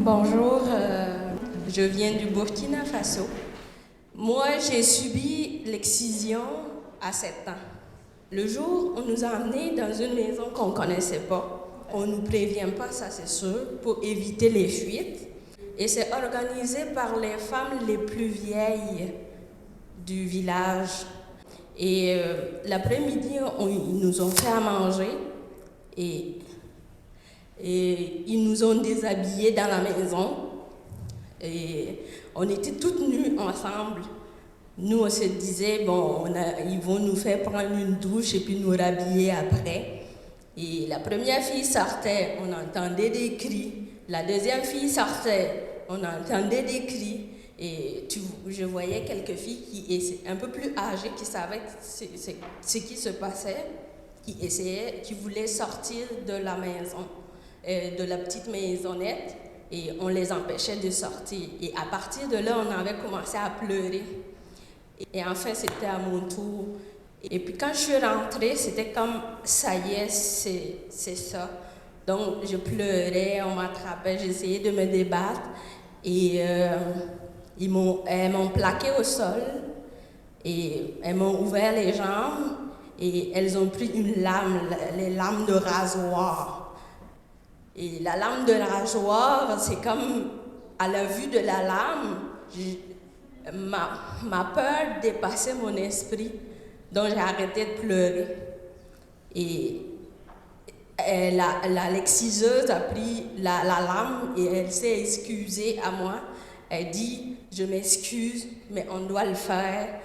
Bonjour, je viens du Burkina Faso. Moi, j'ai subi l'excision à 7 ans. Le jour, on nous a emmenés dans une maison qu'on ne connaissait pas. On ne nous prévient pas, ça c'est sûr, pour éviter les fuites. Et c'est organisé par les femmes les plus vieilles du village. Et l'après-midi, ils nous ont fait à manger et ils nous ont déshabillés dans la maison. Et on était toutes nues ensemble. Nous, on se disait, bon, ils vont nous faire prendre une douche et puis nous rhabiller après. Et la première fille sortait, on entendait des cris. La deuxième fille sortait, on entendait des cris. Et je voyais quelques filles qui étaient un peu plus âgées, qui savaient ce qui se passait, qui voulaient sortir de la maison, de la petite maisonnette, et on les empêchait de sortir. Et à partir de là, on avait commencé à pleurer. Et enfin, c'était à mon tour. Et puis quand je suis rentrée, c'était comme, ça y est, c'est ça. Donc, je pleurais, on m'attrapait, j'essayais de me débattre. Et elles m'ont plaqué au sol. Et elles m'ont ouvert les jambes. Et elles ont pris une lame, les lames de rasoir. Et la lame de rasoir, c'est comme, à la vue de la lame, ma peur dépassait mon esprit. Donc j'ai arrêté de pleurer. Et l'exciseuse a pris la lame et elle s'est excusée à moi. Elle dit, je m'excuse, mais on doit le faire.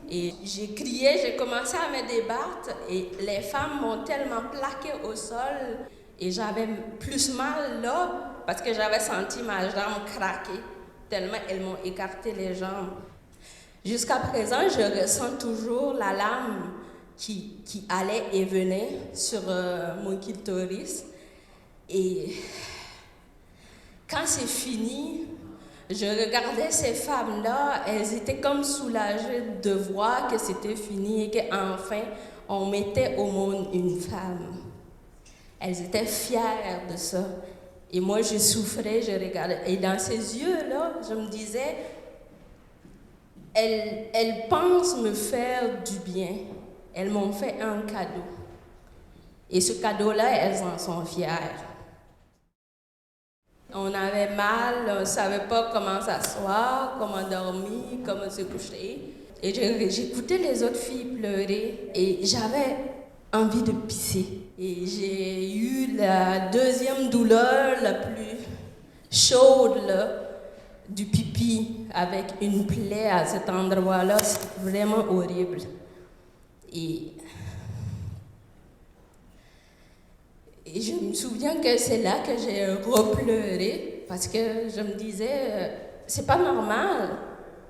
Et j'ai crié, j'ai commencé à me débattre et les femmes m'ont tellement plaqué au sol et j'avais plus mal là parce que j'avais senti ma jambe craquer tellement elles m'ont écarté les jambes. Jusqu'à présent, je ressens toujours la lame qui allait et venait sur mon clitoris. Et quand c'est fini, je regardais ces femmes-là, elles étaient comme soulagées de voir que c'était fini et qu'enfin, on mettait au monde une femme. Elles étaient fières de ça. Et moi, je souffrais, je regardais. Et dans ces yeux-là, je me disais, elles pensent me faire du bien. Elles m'ont fait un cadeau. Et ce cadeau-là, elles en sont fières. On avait mal, on ne savait pas comment s'asseoir, comment dormir, comment se coucher. Et j'écoutais les autres filles pleurer et j'avais envie de pisser. Et j'ai eu la deuxième douleur la plus chaude là, du pipi avec une plaie à cet endroit-là. C'est vraiment horrible. Et je me souviens que c'est là que j'ai repleuré parce que je me disais, c'est pas normal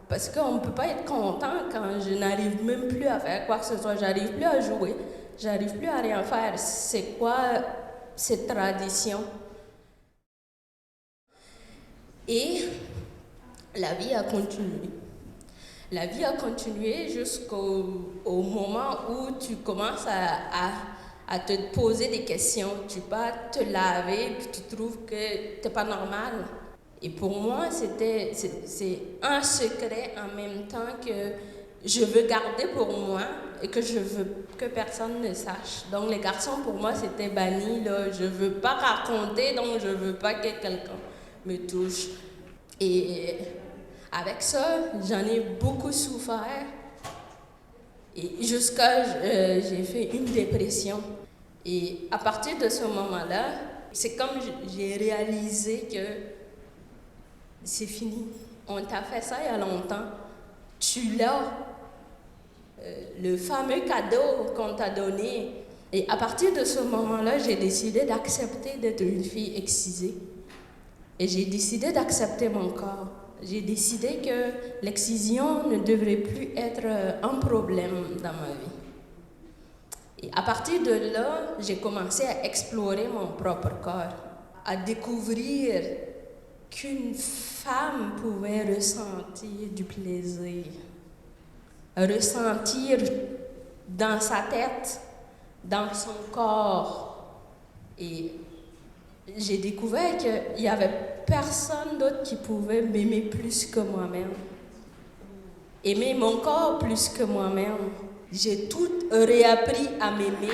parce qu'on ne peut pas être content quand je n'arrive même plus à faire quoi que ce soit, j'arrive plus à jouer, j'arrive plus à rien faire. C'est quoi cette tradition? Et la vie a continué. La vie a continué jusqu'au moment où tu commences à te poser des questions. Tu vas te laver puis tu trouves que tu n'es pas normal. Et pour moi, c'est un secret en même temps que je veux garder pour moi et que je veux que personne ne sache. Donc les garçons, pour moi, c'était banni. Là. Je ne veux pas raconter, donc je ne veux pas que quelqu'un me touche. Et avec ça, j'en ai beaucoup souffert. Et jusqu'à j'ai fait une dépression. Et à partir de ce moment-là, c'est comme j'ai réalisé que c'est fini. On t'a fait ça il y a longtemps. Tu l'as. Le fameux cadeau qu'on t'a donné. Et à partir de ce moment-là, j'ai décidé d'accepter d'être une fille excisée. Et j'ai décidé d'accepter mon corps. J'ai décidé que l'excision ne devrait plus être un problème dans ma vie. Et à partir de là, j'ai commencé à explorer mon propre corps, à découvrir qu'une femme pouvait ressentir du plaisir, ressentir dans sa tête, dans son corps. Et j'ai découvert qu'il y avait personne d'autre qui pouvait m'aimer plus que moi-même. Aimer mon corps plus que moi-même. J'ai tout réappris à m'aimer.